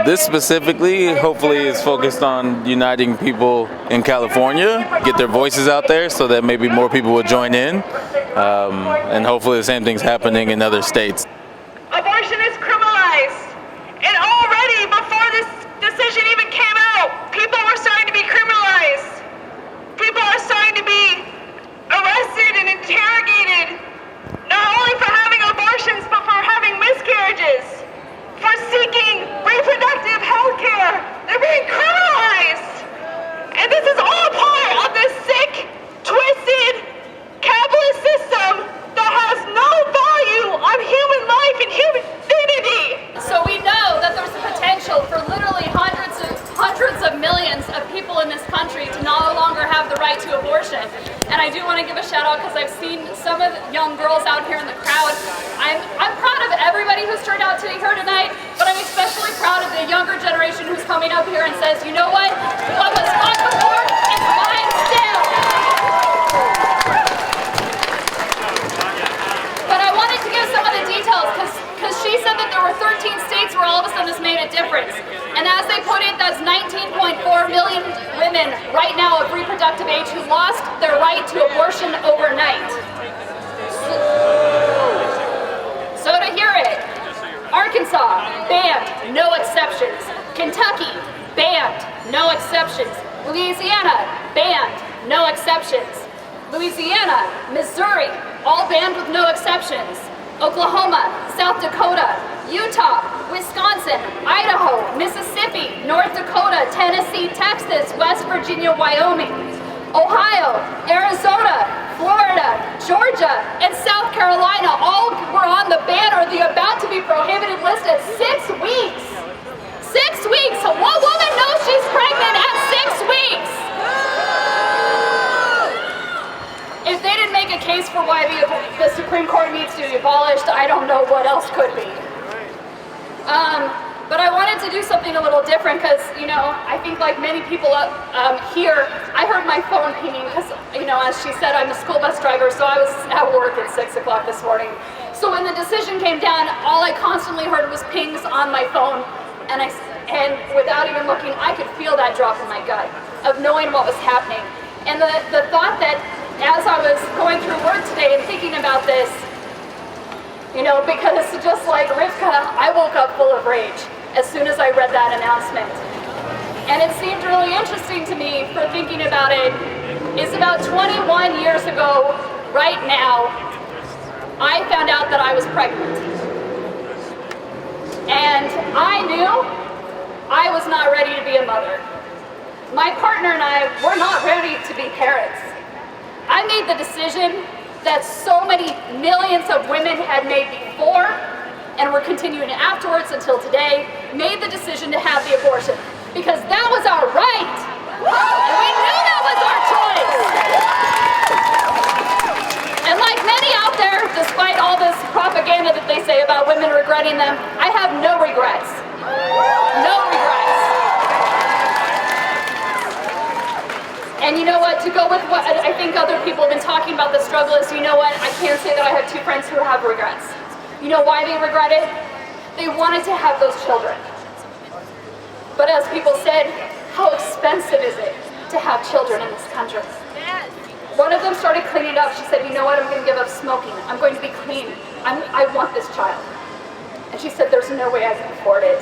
This specifically, hopefully, is focused on uniting people in California, get their voices out there so that maybe more people will join in, and hopefully the same thing's happening in other states. Abortion is criminalized, and already before this decision even came out, people were starting to be criminalized. People are starting to be arrested and interrogated, not only for having abortions, but for having miscarriages, for seeking reproductive health care. They're being criminalized. And this is all part of this sick, twisted, capitalist system that has no value on human life and human dignity. So we know that there's a potential for literally hundreds of millions of people in this country to no longer have the right to abortion. And I do want to give a shout out because I've seen some of the young girls out here in the crowd. I'm proud of everybody who's turned out to be here tonight, but I'm especially proud of the younger generation who's coming up here and says, you know what? What was fought before is mine still. But I wanted to give some of the details because she said that there were 13 states where all of a sudden this made a difference. And as they put it, that's 19.4 million women right now of reproductive age who lost their right to abortion overnight. So to hear it, Arkansas, banned, no exceptions. Kentucky, banned, no exceptions. Louisiana, banned, no exceptions. Louisiana, Missouri, all banned with no exceptions. Oklahoma, South Dakota, Utah, Wisconsin, Idaho, Mississippi, North Dakota, Tennessee, Texas, West Virginia, Wyoming, Ohio, Arizona, Florida, Georgia, and South Carolina all were on the ban or the about to be prohibited list at 6 weeks. 6 weeks! So what woman knows she's pregnant at 6 weeks? If they didn't make a case for why the Supreme Court needs to be abolished, I don't know what else could be. But I wanted to do something a little different because, I think like many people here, I heard my phone pinging because, as she said, I'm a school bus driver, so I was at work at 6 o'clock this morning. So when the decision came down, all I constantly heard was pings on my phone, and without even looking, I could feel that drop in my gut of knowing what was happening. And the thought that as I was going through work today and thinking about this, because just like Rivka, I woke up full of rage as soon as I read that announcement. And it seemed really interesting to me for thinking about it is about 21 years ago, right now, I found out that I was pregnant. And I knew I was not ready to be a mother. My partner and I were not ready to be parents. I made the decision that so many millions of women had made before and were continuing afterwards until today, made the decision to have the abortion because that was our right. And we knew that was our choice. And like many out there, despite all this propaganda that they say about women regretting them, I have no regrets. No regrets. And you know what, to go with what I think other people have been talking about the struggle is, you know what, I can say that I have 2 friends who have regrets. You know why they regret it? They wanted to have those children. But as people said, how expensive is it to have children in this country? One of them started cleaning up. She said, you know what, I'm going to give up smoking. I'm going to be clean. I want this child. And she said, there's no way I can afford it.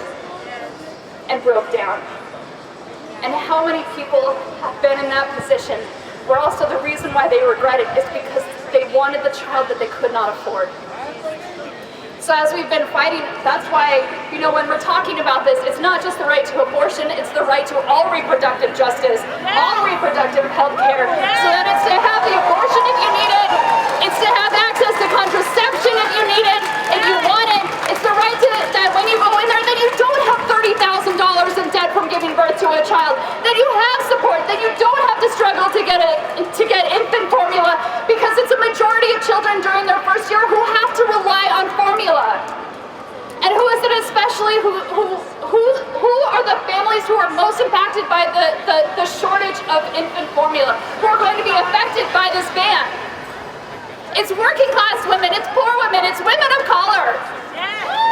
And broke down. And how many people have been in that position where also the reason why they regret it is because they wanted the child that they could not afford. So as we've been fighting, that's why, when we're talking about this, it's not just the right to abortion, it's the right to all reproductive justice, all reproductive health care, so that it's to have the abortion if you need it, it's to have access to contraception if you need it, if you want it, it's the right to that when you go in there that you don't have $30,000 in debt from giving birth to a child, that you have support, that you don't have to struggle to get infant formula, because it's a majority of children during their first year who have to rely on formula. And who is it especially who are the families who are most impacted by the shortage of infant formula, who are going to be affected by this ban? It's working class women, it's poor women, it's women of color.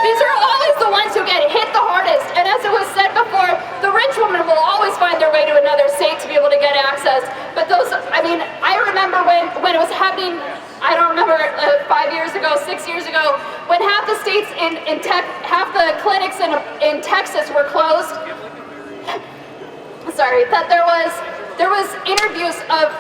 These are always the ones who get hit the hardest. And as it was said before, the rich woman will always find their way to another state to be able to get access. But those, I mean, I remember when it was happening, I don't remember, 5 years ago, 6 years ago, when half the states half the clinics in Texas were closed. Sorry, that there was interviews of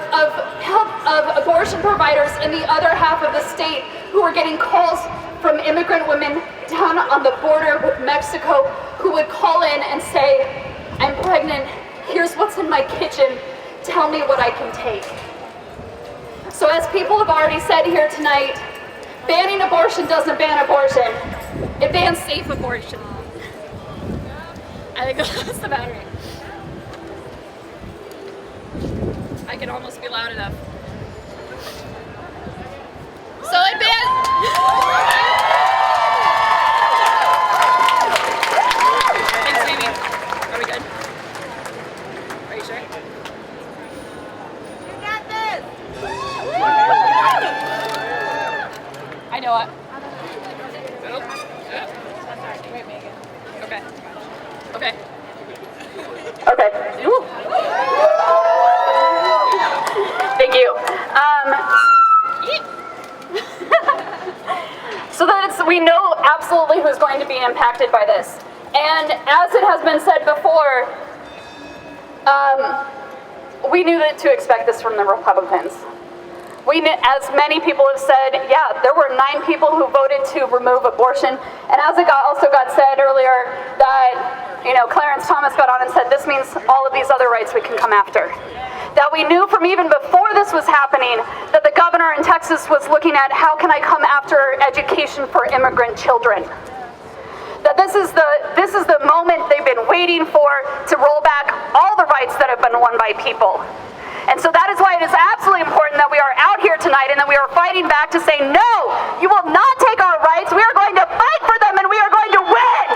abortion providers in the other half of the state who were getting calls from immigrant women down on the border with Mexico who would call in and say, I'm pregnant, here's what's in my kitchen, tell me what I can take. So as people have already said here tonight, banning abortion doesn't ban abortion, it bans safe abortion. I think that's the battery. I can almost be loud enough. So it bans... Thanks, baby. Are we good? Are you sure? You got this! I know it. Wait, Megan. Okay. Okay. Okay. Ooh. Thank you. So that we know absolutely who's going to be impacted by this. And as it has been said before, we knew that to expect this from the Republicans. We knew, as many people have said, yeah, there were 9 people who voted to remove abortion. And as it also got said earlier, that, you know, Clarence Thomas got on and said, this means all of these other rights we can come after. That we knew from even before this was happening that the governor in Texas was looking at how can I come after education for immigrant children. That this is the moment they've been waiting for to roll back all the rights that have been won by people. And so that is why it is absolutely important that we are out here tonight and that we are fighting back to say, no, you will not take our rights. We are going to fight for them and we are going to win.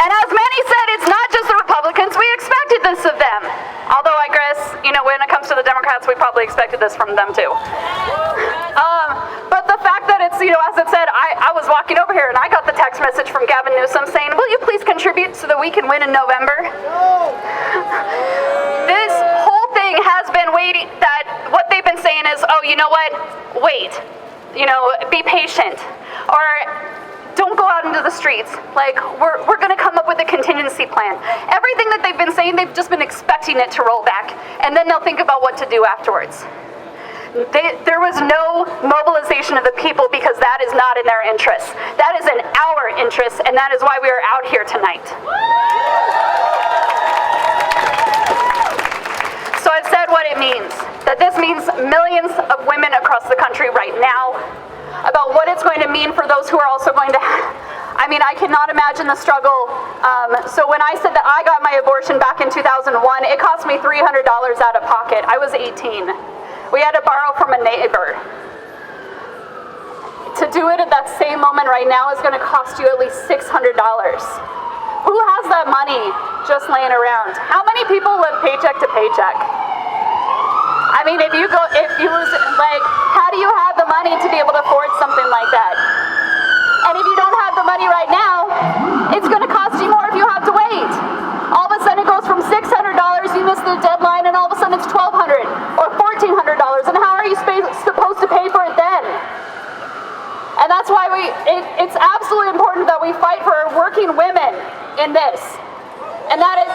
And as many said, it's not just the Republicans. We expected this of them. Although I guess, you know, when it comes to the Democrats, we probably expected this from them too. But the fact that it's, you know, as it said, I was walking over here and I got the text message from Gavin Newsom saying, will you please contribute so that we can win in November? This whole thing has been waiting, that what they've been saying is, oh, you know what, wait, you know, be patient. Or don't go out into the streets. Like, we're going to come up with a contingency plan. Everything that they've been saying, they've just been expecting it to roll back. And then they'll think about what to do afterwards. There was no mobilization of the people because that is not in their interest. That is in our interest, and that is why we are out here tonight. So I've said what it means. That this means millions of women across the country right now. About what it's going to mean for those who are also going to... I mean, I cannot imagine the struggle. So when I said that I got my abortion back in 2001, it cost me $300 out of pocket. I was 18. We had to borrow from a neighbor. To do it at that same moment right now is going to cost you at least $600. Who has that money just laying around? How many people live paycheck to paycheck? I mean, if you lose, like, how do you have the money to be able to afford something like that? And if you don't have the money right now, it's going to cost you more if you have to wait. All of a sudden it goes from $600, you miss the deadline, and all of a sudden it's $1,200 or $1,400. And how are you supposed to pay for it then? And that's why it's absolutely important that we fight for working women in this. And that is,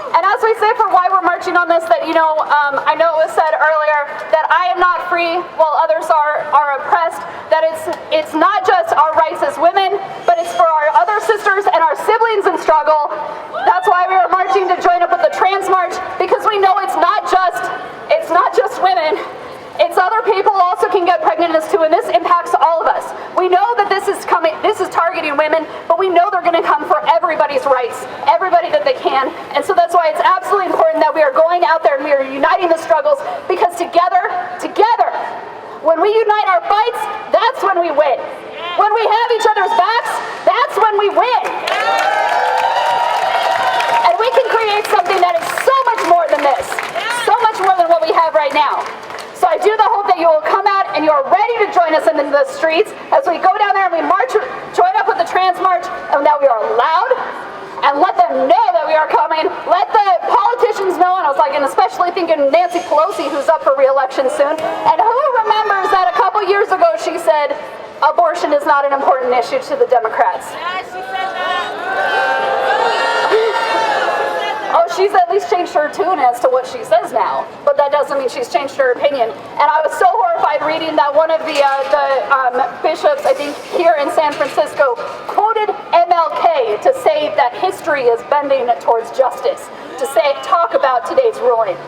and as we say for why we're marching on this, that, you know, I know it was said earlier that I am not free while others are oppressed, that it's not just our rights as women, but it's for our other sisters and our siblings in struggle. That's why we are marching to join up with the Trans March, because we know it's not just women. It's other people also can get pregnant as too, and this impacts all of us. We know that this is targeting women, but we know they're going to come for everybody's rights, everybody that they can. And so that's why it's absolutely important that we are going out there and we are uniting the struggles, because together, when we unite our fights, that's when we win. When we have each other's backs, that's when we win. And we can create something that is so much more than this, so much more than what we have right now. So I do hope that you will come out them in the streets as we go down there and we march, join up with the trans march, and that we are loud, and let them know that we are coming. Let the politicians know, and I was like, and especially thinking Nancy Pelosi, who's up for re-election soon, and who remembers that a couple years ago she said, abortion is not an important issue to the Democrats. Yeah, she said that. Oh, she's at least changed her tune as to what she says now, but that doesn't mean she's changed her opinion. And I was so horrified reading that one of the bishops, I think here in San Francisco, quoted MLK to say that history is bending towards justice, to talk about today's ruling.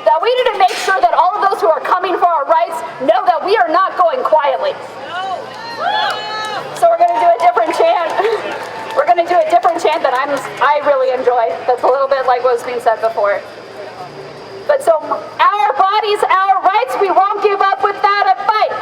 That we need to make sure that all of those who are coming for our rights know that we are not going quietly. So we're going to do a different chant. We're going to do a different chant that I really enjoy. That's a little bit like what was being said before. But so, our bodies, our rights, we won't give up without a fight.